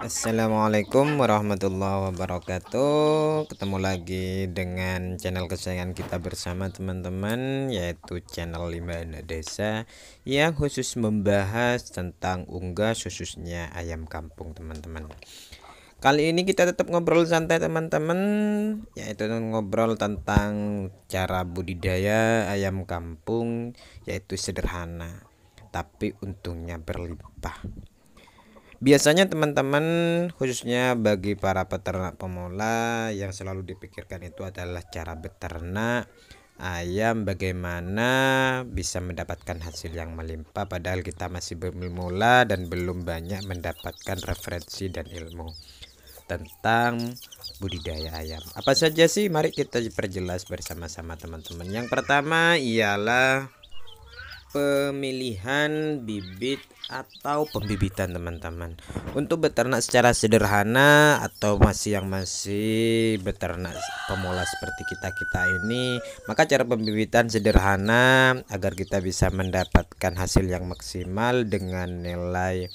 Assalamualaikum warahmatullahi wabarakatuh. Ketemu lagi dengan channel kesayangan kita bersama teman-teman, yaitu channel Limbah Anak Desa yang khusus membahas tentang unggas khususnya ayam kampung teman-teman. Kali ini kita tetap ngobrol santai teman-teman, yaitu ngobrol tentang cara budidaya ayam kampung, yaitu sederhana tapi untungnya berlimpah. Biasanya teman-teman, khususnya bagi para peternak pemula, yang selalu dipikirkan itu adalah cara beternak ayam, bagaimana bisa mendapatkan hasil yang melimpah, padahal kita masih bermula dan belum banyak mendapatkan referensi dan ilmu tentang budidaya ayam. Apa saja sih? Mari kita perjelas bersama-sama teman-teman. Yang pertama ialah pemilihan bibit atau pembibitan teman-teman. Untuk beternak secara sederhana atau masih beternak pemula seperti kita ini, maka cara pembibitan sederhana agar kita bisa mendapatkan hasil yang maksimal dengan nilai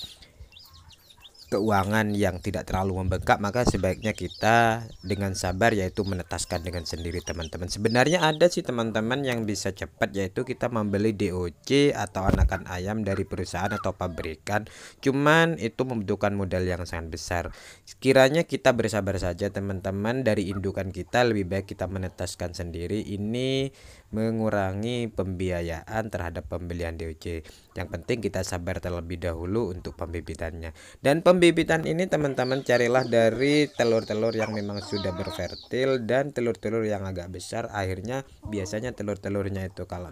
keuangan yang tidak terlalu membengkak, maka sebaiknya kita dengan sabar, yaitu menetaskan dengan sendiri teman-teman. Sebenarnya ada sih teman-teman yang bisa cepat, yaitu kita membeli DOC atau anakan ayam dari perusahaan atau pabrikan, cuman itu membutuhkan modal yang sangat besar. Sekiranya kita bersabar saja teman-teman, dari indukan kita lebih baik kita menetaskan sendiri. Ini mengurangi pembiayaan terhadap pembelian DOC. Yang penting kita sabar terlebih dahulu untuk pembibitannya. Dan pembibitan ini teman-teman, carilah dari telur-telur yang memang sudah berfertil dan telur-telur yang agak besar. Akhirnya biasanya telur-telurnya itu kalau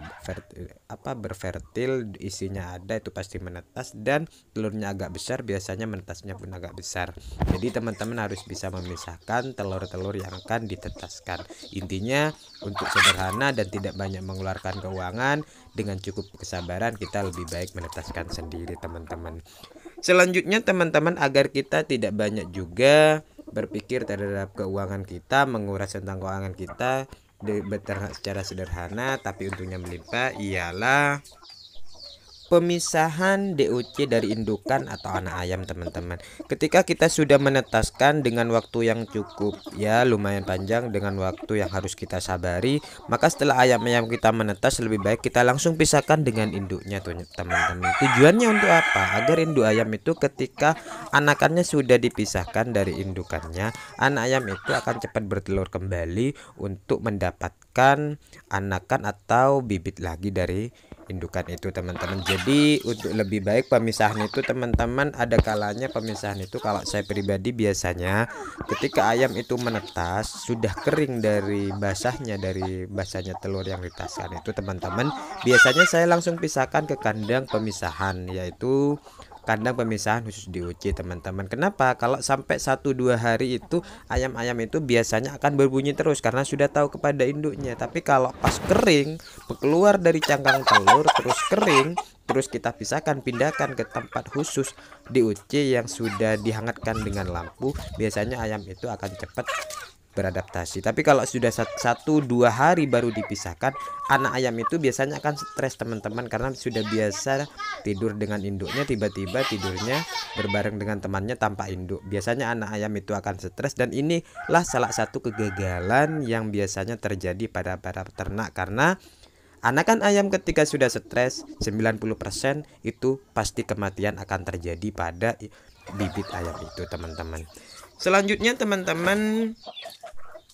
berfertil isinya ada, itu pasti menetas, dan telurnya agak besar biasanya menetasnya pun agak besar. Jadi teman-teman harus bisa memisahkan telur-telur yang akan ditetaskan. Intinya untuk sederhana dan tidak banyak mengeluarkan keuangan, dengan cukup kesabaran kita lebih baik menetaskan sendiri teman-teman. Selanjutnya teman-teman, agar kita tidak banyak juga berpikir terhadap keuangan kita, menguras tentang keuangan kita, beternak secara sederhana tapi untungnya melimpah, ialah pemisahan DOC dari indukan atau anak ayam teman-teman. Ketika kita sudah menetaskan dengan waktu yang cukup, ya lumayan panjang, dengan waktu yang harus kita sabari, maka setelah ayam-ayam kita menetas, lebih baik kita langsung pisahkan dengan induknya tuh teman-teman. Tujuannya untuk apa? Agar induk ayam itu ketika anakannya sudah dipisahkan dari indukannya, anak ayam itu akan cepat bertelur kembali untuk mendapatkan anakan atau bibit lagi dari indukan itu teman-teman. Jadi untuk lebih baik pemisahan itu teman-teman, ada kalanya pemisahan itu, kalau saya pribadi biasanya ketika ayam itu menetas sudah kering dari basahnya telur yang ditaskan itu teman-teman, biasanya saya langsung pisahkan ke kandang pemisahan, yaitu kandang pemisahan khusus DOC teman-teman. Kenapa? Kalau sampai 1-2 hari itu ayam-ayam itu biasanya akan berbunyi terus karena sudah tahu kepada induknya. Tapi kalau pas kering, keluar dari cangkang telur terus kering, terus kita pisahkan, pindahkan ke tempat khusus DOC yang sudah dihangatkan dengan lampu, biasanya ayam itu akan cepat beradaptasi. Tapi kalau sudah 1-2 hari baru dipisahkan, anak ayam itu biasanya akan stres teman-teman, karena sudah biasa tidur dengan induknya, tiba-tiba tidurnya berbareng dengan temannya tanpa induk. Biasanya anak ayam itu akan stres, dan inilah salah satu kegagalan yang biasanya terjadi pada para peternak, karena anakan ayam ketika sudah stres 90% itu pasti kematian akan terjadi pada bibit ayam itu teman-teman. Selanjutnya teman-teman,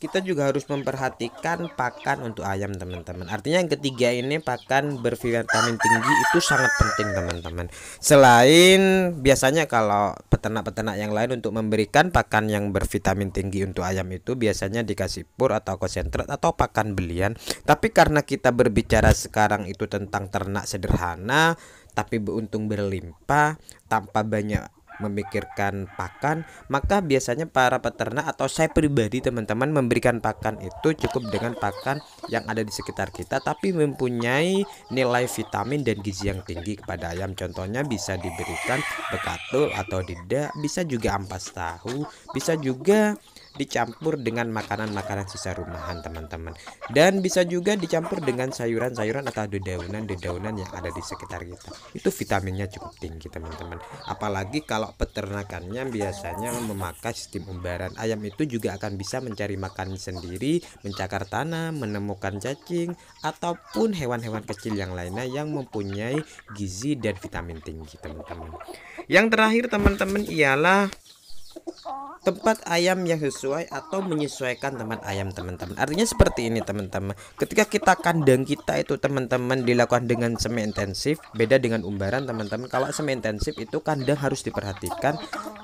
kita juga harus memperhatikan pakan untuk ayam teman-teman. Artinya yang ketiga ini, pakan bervitamin tinggi itu sangat penting teman-teman. Selain biasanya kalau peternak-peternak yang lain untuk memberikan pakan yang bervitamin tinggi untuk ayam itu biasanya dikasih pur atau konsentrat atau pakan belian. Tapi karena kita berbicara sekarang itu tentang ternak sederhana tapi beruntung berlimpah tanpa banyak memikirkan pakan, maka biasanya para peternak atau saya pribadi teman-teman memberikan pakan itu cukup dengan pakan yang ada di sekitar kita tapi mempunyai nilai vitamin dan gizi yang tinggi kepada ayam. Contohnya bisa diberikan bekatul atau tidak, bisa juga ampas tahu, bisa juga dicampur dengan makanan-makanan sisa rumahan teman-teman, dan bisa juga dicampur dengan sayuran-sayuran atau dedaunan yang ada di sekitar kita. Itu vitaminnya cukup tinggi teman-teman. Apalagi kalau kalau peternakannya biasanya memakai sistem umbaran, ayam itu juga akan bisa mencari makan sendiri, mencakar tanah, menemukan cacing, ataupun hewan-hewan kecil yang lainnya yang mempunyai gizi dan vitamin tinggi, teman-teman. Yang terakhir teman-teman ialah tempat ayam yang sesuai atau menyesuaikan tempat ayam, teman-teman. Artinya seperti ini, teman-teman. Ketika kita kandang kita itu, teman-teman, dilakukan dengan semi intensif, beda dengan umbaran, teman-teman. Kalau semi intensif itu kandang harus diperhatikan,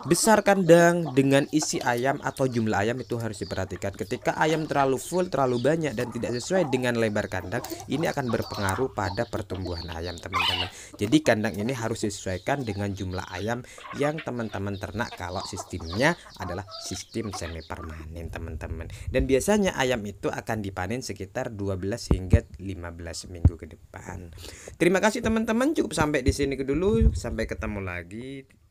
besar kandang dengan isi ayam atau jumlah ayam itu harus diperhatikan. Ketika ayam terlalu full, terlalu banyak dan tidak sesuai dengan lebar kandang, ini akan berpengaruh pada pertumbuhan ayam, teman-teman. Jadi kandang ini harus disesuaikan dengan jumlah ayam yang teman-teman ternak kalau sistemnya adalah sistem semi permanen, teman-teman. Dan biasanya ayam itu akan dipanen sekitar 12 hingga 15 minggu ke depan. Terima kasih teman-teman, cukup sampai di sini dulu, sampai ketemu lagi.